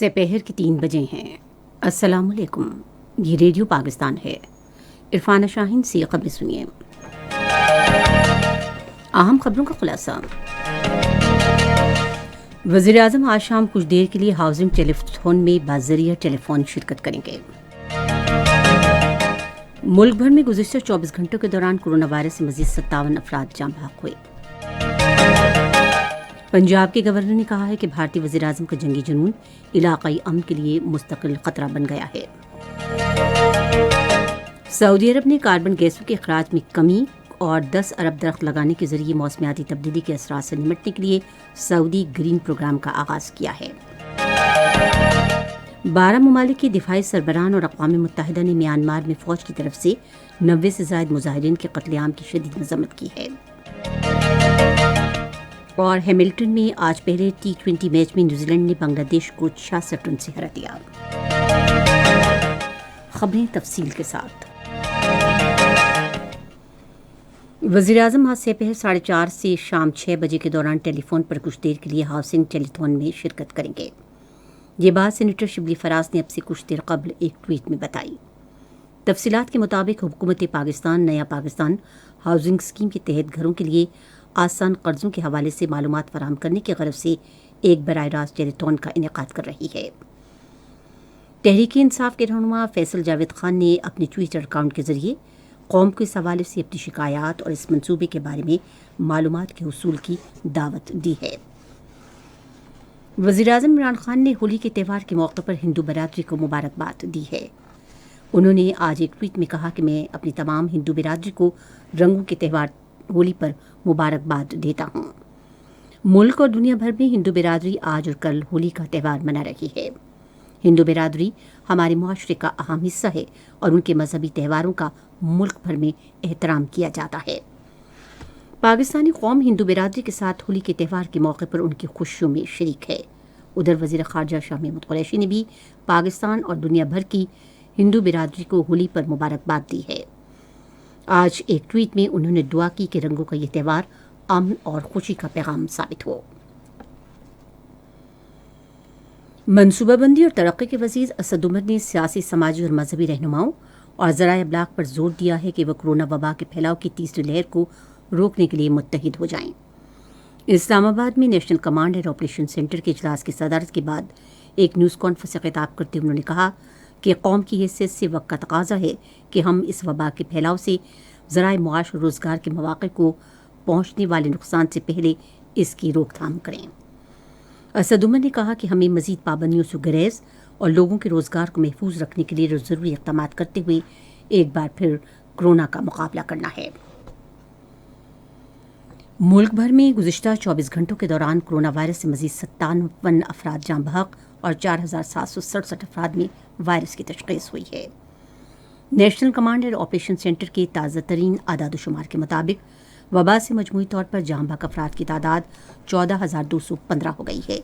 سپہر کی 3 بجے ہیں۔ السلام علیکم، یہ ریڈیو پاکستان ہے۔ عرفانہ شاہین سے خبریں سنیے۔ اہم خبروں کا خلاصہ۔ وزیر اعظم آج شام کچھ دیر کے لیے ہاؤسنگ ٹیلی تھون میں بذریعہ ٹیلی فون شرکت کریں گے۔ ملک بھر میں گزشتہ 24 گھنٹوں کے دوران کورونا وائرس سے مزید 57 افراد جاں بحق ہوئے۔ پنجاب کے گورنر نے کہا ہے کہ بھارتی وزیر اعظم کا جنگی جنون علاقائی امن کے لیے مستقل خطرہ بن گیا ہے۔ سعودی عرب نے کاربن گیسوں کے اخراج میں کمی اور 10 ارب درخت لگانے کے ذریعے موسمیاتی تبدیلی کے اثرات سے نمٹنے کے لیے سعودی گرین پروگرام کا آغاز کیا ہے۔ 12 ممالک کے دفاعی سربراہان اور اقوام متحدہ نے میانمار میں فوج کی طرف سے 90 سے زائد مظاہرین کے قتل عام کی شدید مذمت کی ہے۔ اور ہیملٹن میں آج پہلے T20 میچ میں نیوزی لینڈ نے بنگلہ دیش کو 66 رن سے ہرا دیا۔ خبریں تفصیل کے ساتھ۔ وزیر اعظم آج سپہر 4:30 سے شام 6 بجے کے دوران ٹیلی فون پر کچھ دیر کے لیے ہاؤسنگ ٹیلی تھون میں شرکت کریں گے۔ یہ بات سینیٹر شبلی فراز نے اب سے کچھ دیر قبل ایک ٹویٹ میں بتائی۔ تفصیلات کے مطابق حکومت پاکستان نیا پاکستان ہاؤسنگ اسکیم کے تحت گھروں کے لیے آسان قرضوں کے حوالے سے معلومات فراہم کرنے کی غرض سے ایک براہ راست ٹیلی تھون کا انعقاد کر رہی ہے۔ تحریک انصاف کے رہنما فیصل جاوید خان نے اپنے ٹویٹر اکاؤنٹ کے ذریعے قوم کو اس حوالے سے اپنی شکایات اور اس منصوبے کے بارے میں معلومات کے حصول کی دعوت دی ہے۔ وزیر اعظم عمران خان نے ہولی کے تہوار کے موقع پر ہندو برادری کو مبارکباد دی ہے۔ انہوں نے آج ایک ٹویٹ میں کہا کہ میں اپنی تمام ہندو برادری کو رنگوں کے تہوار ہولی پر مبارکباد دیتا ہوں۔ ملک اور دنیا بھر میں ہندو برادری آج اور کل ہولی کا تہوار منا رہی ہے۔ ہندو برادری ہمارے معاشرے کا اہم حصہ ہے اور ان کے مذہبی تہواروں کا ملک بھر میں احترام کیا جاتا ہے۔ پاکستانی قوم ہندو برادری کے ساتھ ہولی کے تہوار کے موقع پر ان کی خوشیوں میں شریک ہے۔ ادھر وزیر خارجہ شاہ محمود قریشی نے بھی پاکستان اور دنیا بھر کی ہندو برادری کو ہولی پر مبارکباد دی ہے۔ آج ایک ٹویٹ میں انہوں نے دعا کی کہ رنگوں کا یہ تہوار امن اور خوشی کا پیغام ثابت ہو۔ منصوبہ بندی اور ترقی کے وزیر اسد عمر نے سیاسی، سماجی اور مذہبی رہنماؤں اور ذرائع ابلاغ پر زور دیا ہے کہ وہ کورونا وبا کے پھیلاؤ کی تیسری لہر کو روکنے کے لیے متحد ہو جائیں۔ اسلام آباد میں national command and operation centre کے اجلاس کی صدارت کے بعد ایک نیوز کانفرنس سے خطاب کرتے ہوئے انہوں نے کہا کہ قوم کی حیثیت سے وقت کا تقاضا ہے کہ ہم اس وبا کے پھیلاؤ سے ذرائع معاش اور روزگار کے مواقع کو پہنچنے والے نقصان سے پہلے اس کی روک تھام کریں۔ اسد عمر نے کہا کہ ہمیں مزید پابندیوں سے گریز اور لوگوں کے روزگار کو محفوظ رکھنے کے لیے ضروری اقدامات کرتے ہوئے ایک بار پھر کورونا کا مقابلہ کرنا ہے۔ ملک بھر میں گزشتہ 24 گھنٹوں کے دوران کورونا وائرس سے مزید 57 افراد جاں بحق اور 4767 افراد میں وائرس کی تشخیص ہوئی ہے۔ National command and operation centre کے تازہ ترین اعداد و شمار کے مطابق وبا سے مجموعی طور پر جاں بحق افراد کی تعداد 14,215 ہو گئی ہے،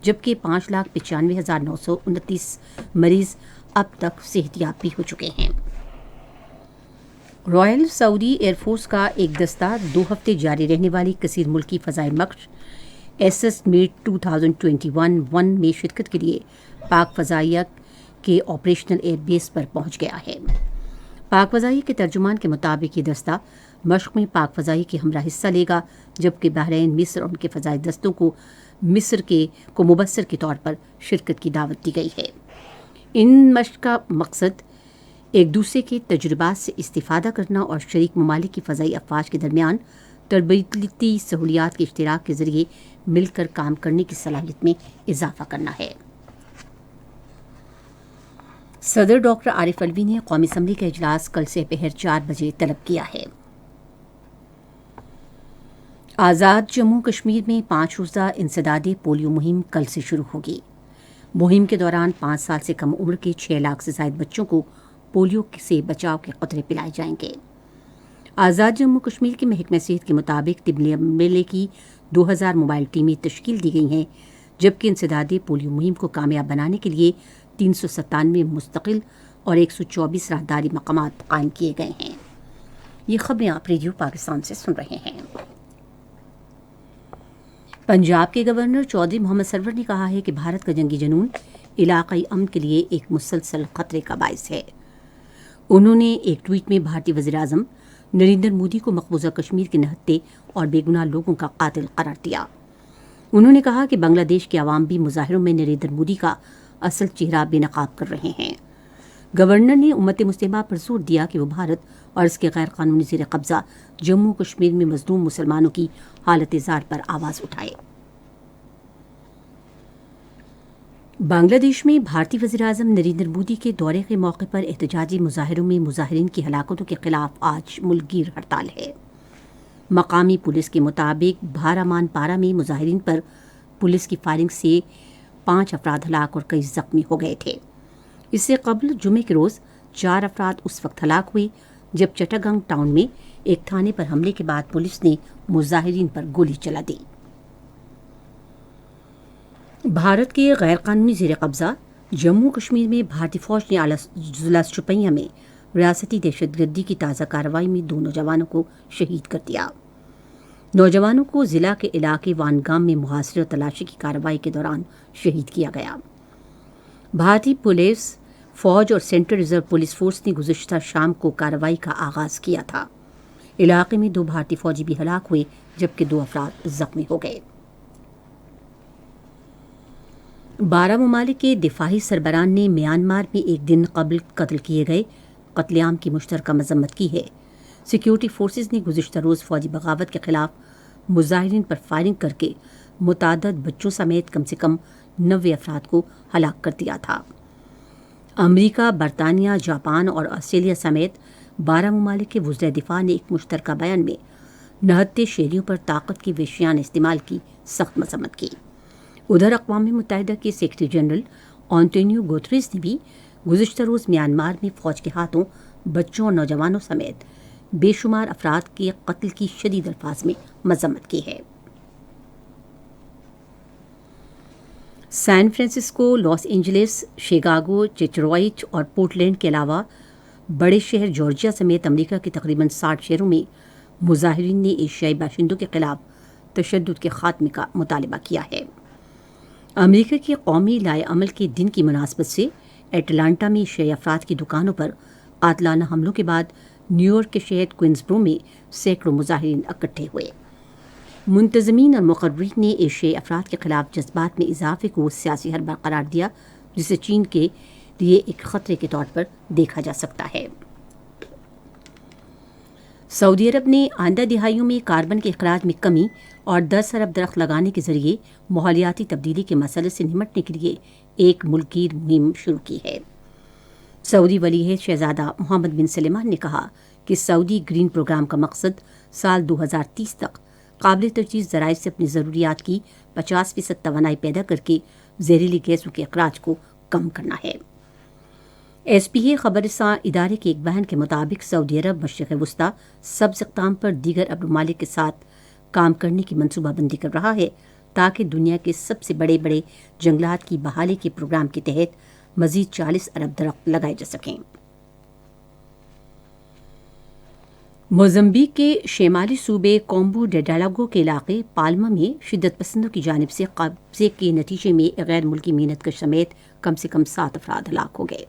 جبکہ 5,95,929 مریض اب تک صحت یاب بھی ہو چکے ہیں۔ رائل سعودی ایئر فورس کا ایک دستہ 2 ہفتے جاری رہنے والی کثیر ملکی فضائی مشق ایس میٹ 2021 میں شرکت کے لیے پاک فضائیہ کے آپریشنل ایئر بیس پر پہنچ گیا ہے۔ پاک فضائیہ کے ترجمان کے مطابق یہ دستہ مشق میں پاک فضائیہ کے ہمراہ حصہ لے گا، جبکہ بحرین، مصر اور ان کے فضائی دستوں کو مصر کو مبصر کے طور پر شرکت کی دعوت دی گئی ہے۔ ان مشق کا مقصد ایک دوسرے کے تجربات سے استفادہ کرنا اور شریک ممالک کی فضائی افواج کے درمیان تربیتی سہولیات کے اشتراک کے ذریعے مل کر کام کرنے کی صلاحیت میں اضافہ کرنا ہے۔ صدر ڈاکٹر عارف علوی نے قومی اسمبلی کا اجلاس کل سپہر 4 بجے طلب کیا ہے۔ آزاد جموں کشمیر میں 5 روزہ انسدادی پولیو مہم کل سے شروع ہوگی۔ مہم کے دوران 5 سال سے کم عمر کے 6 لاکھ سے زائد بچوں کو پولیو سے بچاؤ کے قطرے پلائے جائیں گے۔ آزاد جموں کشمیر کے محکمہ صحت کے مطابق طبی عملے کی 2000 موبائل ٹیمیں تشکیل دی گئی ہیں، جبکہ انسدادی پولیو مہم کو کامیاب بنانے کے لیے 397 مستقل اور 124 راہداری مقامات قائم کیے گئے ہیں۔ یہ خبریں آپ ریڈیو پاکستان سے سن رہے ہیں۔ پنجاب کے گورنر چودھری محمد سرور نے کہا ہے کہ بھارت کا جنگی جنون علاقائی امن کے لیے ایک مسلسل خطرے کا باعث ہے۔ انہوں نے ایک ٹویٹ میں بھارتی وزیر اعظم نریندر مودی کو مقبوضہ کشمیر کے نہتے اور بے گناہ لوگوں کا قاتل قرار دیا۔ انہوں نے کہا کہ بنگلہ دیش کے عوام بھی مظاہروں میں نریندر مودی کا اصل چہرہ بے نقاب کر رہے ہیں۔ گورنر نے امت مسلمہ پر زور دیا کہ وہ بھارت اور اس کے غیر قانونی زیر قبضہ جموں کشمیر میں مظلوم مسلمانوں کی حالت زار پر آواز اٹھائے۔ بنگلہ دیش میں بھارتی وزیر اعظم نریندر مودی کے دورے کے موقع پر احتجاجی مظاہروں میں مظاہرین کی ہلاکتوں کے خلاف آج ملک گیر ہڑتال ہے۔ مقامی پولیس کے مطابق بھارامان پارا میں مظاہرین پر پولیس کی فائرنگ سے 5 افراد ہلاک اور کئی زخمی ہو گئے تھے۔ اس سے قبل جمعے کے روز 4 افراد اس وقت ہلاک ہوئے جب چٹاگنگ ٹاؤن میں ایک تھانے پر حملے کے بعد پولیس نے مظاہرین پر گولی چلا دی۔ بھارت کے غیر قانونی زیر قبضہ جموں کشمیر میں بھارتی فوج نے ضلع شوپیاں میں ریاستی دہشت گردی کی تازہ کارروائی میں 2 نوجوانوں کو شہید کر دیا۔ نوجوانوں کو ضلع کے علاقے وانگام میں محاصرے اور تلاشی کی کارروائی کے دوران شہید کیا گیا۔ بھارتی پولیس فوج اور سینٹرل ریزرو پولیس فورس نے گزشتہ شام کو کارروائی کا آغاز کیا تھا۔ علاقے میں 2 بھارتی فوجی بھی ہلاک ہوئے جبکہ 2 افراد زخمی ہو گئے۔ 12 ممالک کے دفاعی سربراہان نے میانمار میں ایک دن قبل قتل کیے گئے قتل عام کی مشترکہ مذمت کی ہے۔ سیکیورٹی فورسز نے گزشتہ روز فوجی بغاوت کے خلاف مظاہرین پر فائرنگ کر کے متعدد بچوں سمیت کم سے کم 90 افراد کو ہلاک کر دیا تھا۔ امریکہ، برطانیہ، جاپان اور آسٹریلیا سمیت 12 ممالک کے وزرائے دفاع نے ایک مشترکہ بیان میں نہتے شہریوں پر طاقت کی وحشیانہ استعمال کی سخت مذمت کی۔ ادھر اقوام متحدہ کے سیکرٹری جنرل آنٹونیو گوتریس نے بھی گزشتہ روز میانمار میں فوج کے ہاتھوں بچوں اور نوجوانوں سمیت بے شمار افراد کے قتل کی شدید الفاظ میں مذمت کی ہے۔ San Francisco, Los Angeles, Chicago, Detroit اور پورٹلینڈ کے علاوہ بڑے شہر جارجیا سمیت امریکہ کے تقریباً 60 شہروں میں مظاہرین نے ایشیائی باشندوں کے خلاف تشدد کے خاتمے کا مطالبہ کیا ہے۔ امریکہ کے قومی لائحہ عمل کے دن کی مناسبت سے ایٹلانٹا میں ایشیائی افراد کی دکانوں پر قاتلانہ حملوں کے بعد نیو یارک کے شہر کوئنزبرو میں سینکڑوں مظاہرین اکٹھے ہوئے۔ منتظمین اور مقررین نے ایشیائی افراد کے خلاف جذبات میں اضافے کو سیاسی حربہ قرار دیا جسے چین کے لیے ایک خطرے کے طور پر دیکھا جا سکتا ہے۔ سعودی عرب نے آئندہ دہائیوں میں کاربن کے اخراج میں کمی اور 10 ارب درخت لگانے کے ذریعے ماحولیاتی تبدیلی کے مسئلے سے نمٹنے کے لیے ایک ملک گیر مہم شروع کی ہے۔ سعودی ولی عہد شہزادہ محمد بن سلمان نے کہا کہ سعودی گرین پروگرام کا مقصد سال 2030 تک قابل ترجیح ذرائع سے اپنی ضروریات کی 50% توانائی پیدا کر کے زہریلی گیسوں کے اخراج کو کم کرنا ہے۔ ایس پی اے خبر رساں ادارے کے ایک بیان کے مطابق سعودی عرب مشرق وسطیٰ سبز اقدام پر دیگر عرب ممالک کے ساتھ کام کرنے کی منصوبہ بندی کر رہا ہے تاکہ دنیا کے سب سے بڑے جنگلات کی بحالی کے پروگرام کے تحت مزید 40 ارب درخت لگائے جا سکیں۔ موزمبیق کے شمالی صوبے کومبو ڈیڈالاگو کے علاقے پالما میں شدت پسندوں کی جانب سے قبضے کے نتیجے میں غیر ملکی مینت کش سمیت کم سے کم 7 افراد ہلاک ہو گئے۔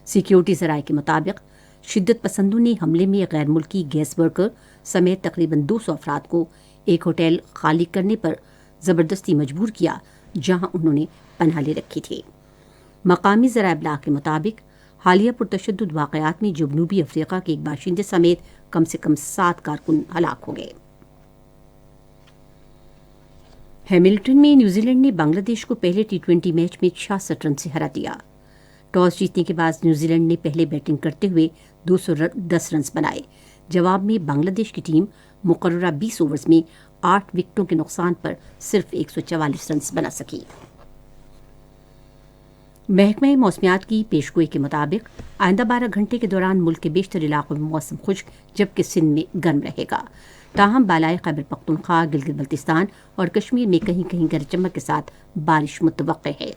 سیکیورٹی ذرائع کے مطابق شدت پسندوں نے حملے میں غیر ملکی گیس ورکر سمیت تقریباً 200 افراد کو ایک ہوٹل خالی کرنے پر زبردستی مجبور کیا جہاں انہوں نے پناہ لے رکھی تھی۔ مقامی ذرائع ابلاغ کے مطابق حالیہ پرتشدد واقعات میں جنوبی افریقہ کے ایک باشندے سمیت کم سے کم 7 کارکن ہلاک ہو گئے۔ ہیملٹن میں نیوزی لینڈ نے بنگلہ دیش کو پہلے T20 میچ میں 66 رن سے ہرا دیا۔ ٹاس جیتنے کے بعد نیوزی لینڈ نے پہلے بیٹنگ کرتے ہوئے 210 رنز بنائے۔ جواب میں بنگلہ دیش کی ٹیم مقررہ 20 اوورز میں 8 وکٹوں کے نقصان پر صرف 144 رنز بنا سکی۔ محکمہ موسمیات کی پیشگوئی کے مطابق آئندہ 12 گھنٹے کے دوران ملک کے بیشتر علاقوں میں موسم خشک جبکہ سندھ میں گرم رہے گا، تاہم بالائے خیبر پختونخوا، گلگت بلتستان اور کشمیر میں کہیں کہیں گرج چمک کے ساتھ بارش متوقع ہے۔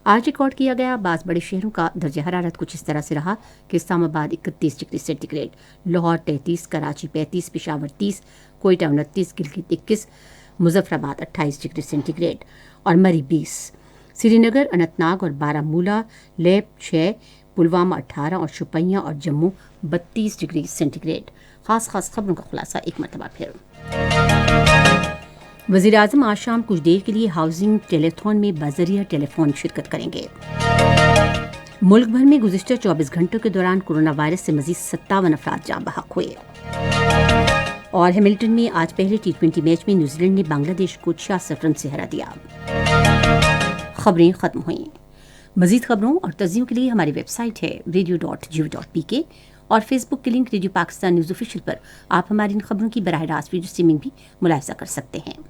آج ریکارڈ کیا گیا بعض بڑے شہروں کا درجہ حرارت کچھ اس طرح سے رہا کہ Islamabad 31 degree centigrade, Lahore 33، Karachi 35، Peshawar 30، Quetta 29، Gilgit 21، Muzaffarabad 28 degree centi grade اور مری 20۔ سری نگر، اننت ناگ اور بارامولہ لیب 6، پلوامہ 18 اور شوپیاں اور جموں 32 ڈگری سینٹی گریڈ۔ خاص خبروں کا خلاصہ ایک مرتبہ پھر۔ وزیر اعظم آج شام کچھ دیر کے لیے ہاؤسنگ ٹیلیتھون میں بذریعہ ٹیلی فون شرکت کریں گے۔ ملک بھر میں گزشتہ 24 گھنٹوں کے دوران کورونا وائرس سے مزید 57 افراد جاں بحق ہوئے۔ اور ہیملٹن میں آج پہلے T20 میچ میں نیوزی لینڈ نے بنگلہ دیش کو 66 رن سے ہرا دیا۔ خبریں ختم ہوئیں۔ مزید خبروں اور تجزیوں کے لیے ہماری ویب سائٹ ہے radio.gov.pk اور فیس بک کے link radio Pakistan news official پر آپ ہماری ان خبروں کی براہ راست ویڈیو اسٹریمنگ بھی ملاحظہ کر سکتے ہیں۔